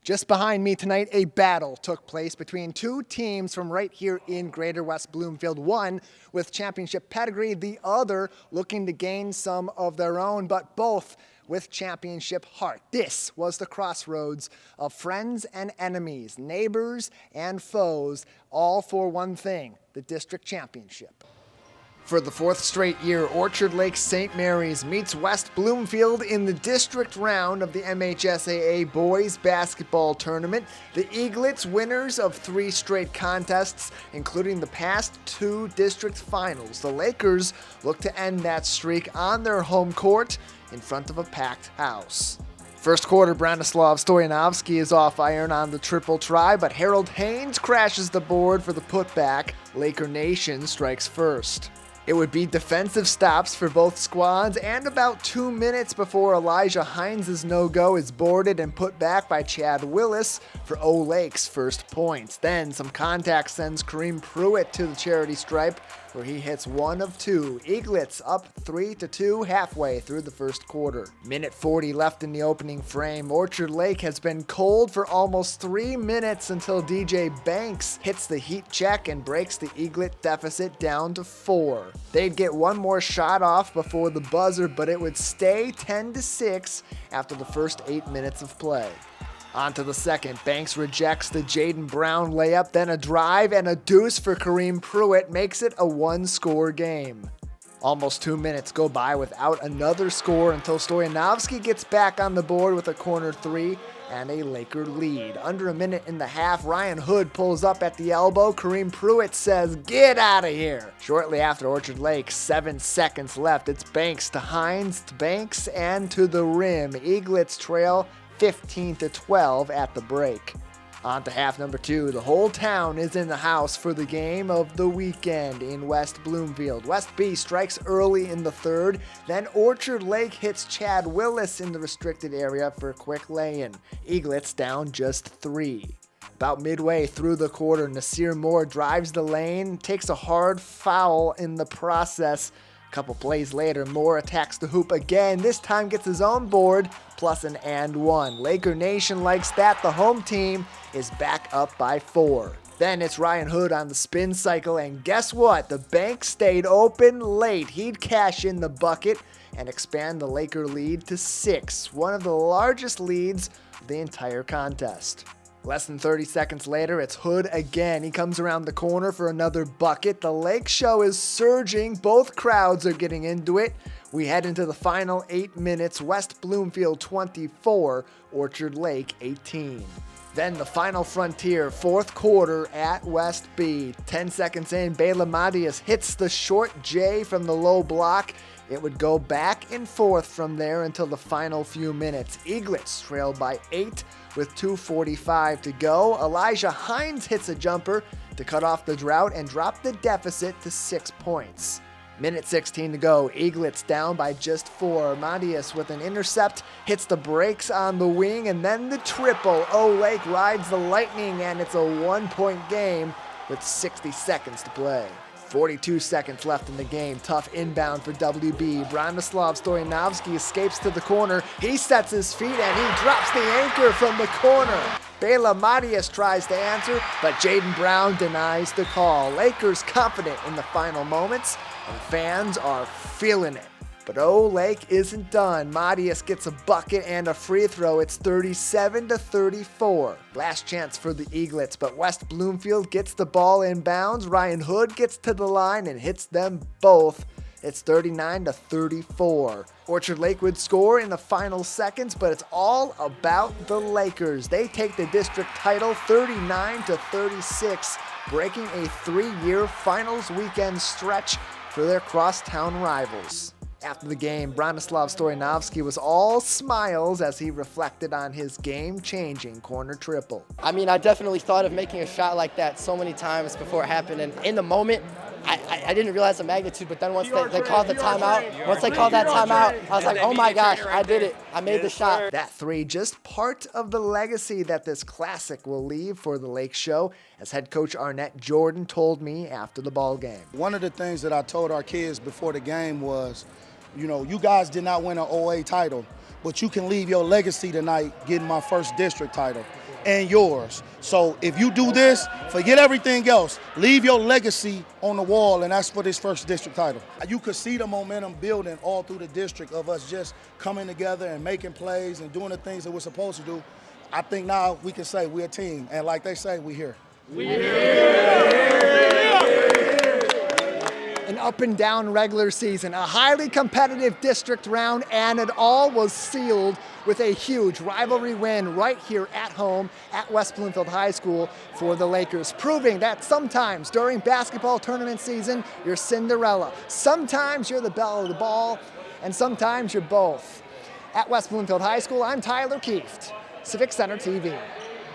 Just behind me tonight, a battle took place between two teams from right here in Greater West Bloomfield. One with championship pedigree, the other looking to gain some of their own, but both with championship heart. This was the crossroads of friends and enemies, neighbors and foes, all for one thing, the district championship. For the fourth straight year, Orchard Lake St. Mary's meets West Bloomfield in the district round of the MHSAA Boys Basketball Tournament. The Eaglets, winners of 3 straight contests, including the past 2 district finals. The Lakers look to end that streak on their home court in front of a packed house. First quarter, Branislav Stoyanovsky is off iron on the triple try, but Harold Haynes crashes the board for the putback. Laker Nation strikes first. It would be defensive stops for both squads, and about 2 minutes before Elijah Hines' no-go is boarded and put back by Chad Willis for O Lake's first points. Then some contact sends Kareem Pruitt to the charity stripe, where he hits 1 of 2. Eaglets up 3-2 halfway through the first quarter. Minute 40 left in the opening frame. Orchard Lake has been cold for almost 3 minutes until DJ Banks hits the heat check and breaks the Eaglet deficit down to 4. They'd get one more shot off before the buzzer, but it would stay 10-6 after the first 8 minutes of play. On to the second. Banks rejects the Jaden Brown layup, then a drive and a deuce for Kareem Pruitt makes it a 1-score game. Almost 2 minutes go by without another score until Stoyanovsky gets back on the board with a corner 3 and a Laker lead. Under a minute in the half, Ryan Hood pulls up at the elbow. Kareem Pruitt says, "Get out of here." Shortly after Orchard Lake, 7 seconds left. It's Banks to Hines, to Banks, and to the rim. Eaglets trail 15-12 at the break. On to half number 2. The whole town is in the house for the game of the weekend in West Bloomfield. West B strikes early in the third, then Orchard Lake hits Chad Willis in the restricted area for a quick lay-in. Eaglets down just 3. About midway through the quarter, Nasir Moore drives the lane, takes a hard foul in the process. A couple plays later, Moore attacks the hoop again, this time gets his own board, plus an and 1. Laker Nation likes that. The home team is back up by 4. Then it's Ryan Hood on the spin cycle, and guess what? The bank stayed open late. He'd cash in the bucket and expand the Laker lead to 6, one of the largest leads of the entire contest. Less than 30 seconds later, it's Hood again. He comes around the corner for another bucket. The Lake show is surging. Both crowds are getting into it. We head into the final 8 minutes. West Bloomfield 24, Orchard Lake 18. Then the final frontier, fourth quarter at West B. 10 seconds in, Bela Matias hits the short J from the low block. It would go back and forth from there until the final few minutes. Eaglets trailed by 8 with 2:45 to go. Elijah Hines hits a jumper to cut off the drought and drop the deficit to 6 points. Minute 16 to go. Eaglets down by just 4. Matias with an intercept hits the brakes on the wing and then the triple. O Lake rides the lightning and it's a 1-point game with 60 seconds to play. 42 seconds left in the game. Tough inbound for WB. Branislav Stoyanovsky escapes to the corner. He sets his feet and he drops the anchor from the corner. Bela Matias tries to answer, but Jaden Brown denies the call. Lakers confident in the final moments, and fans are feeling it. But O Lake isn't done. Matias gets a bucket and a free throw. It's 37-34. Last chance for the Eaglets, but West Bloomfield gets the ball inbounds. Ryan Hood gets to the line and hits them both. It's 39-34. Orchard Lake would score in the final seconds, but it's all about the Lakers. They take the district title 39-36, breaking a 3-year finals weekend stretch for their crosstown rivals. After the game, Branislav Stoyanovsky was all smiles as he reflected on his game-changing corner triple. I mean, I definitely thought of making a shot like that so many times before it happened, and in the moment, I didn't realize the magnitude, but then once they called the timeout, I was like, oh my gosh, I did it. I made the shot. That 3, just part of the legacy that this classic will leave for the Lake Show, as head coach Arnett Jordan told me after the ball game. One of the things that I told our kids before the game was, you guys did not win an OA title, but you can leave your legacy tonight getting my first district title. and yours. So if you do this, forget everything else. Leave your legacy on the wall, and that's for this first district title. You could see the momentum building all through the district of us just coming together and making plays and doing the things that we're supposed to do. I think now we can say we're a team, and like they say, we're here. An up and down regular season, a highly competitive district round, and it all was sealed with a huge rivalry win right here at home at West Bloomfield High School for the Lakers, proving that sometimes during basketball tournament season, you're Cinderella. Sometimes you're the belle of the ball, and sometimes you're both. At West Bloomfield High School, I'm Tyler Kieft, Civic Center TV.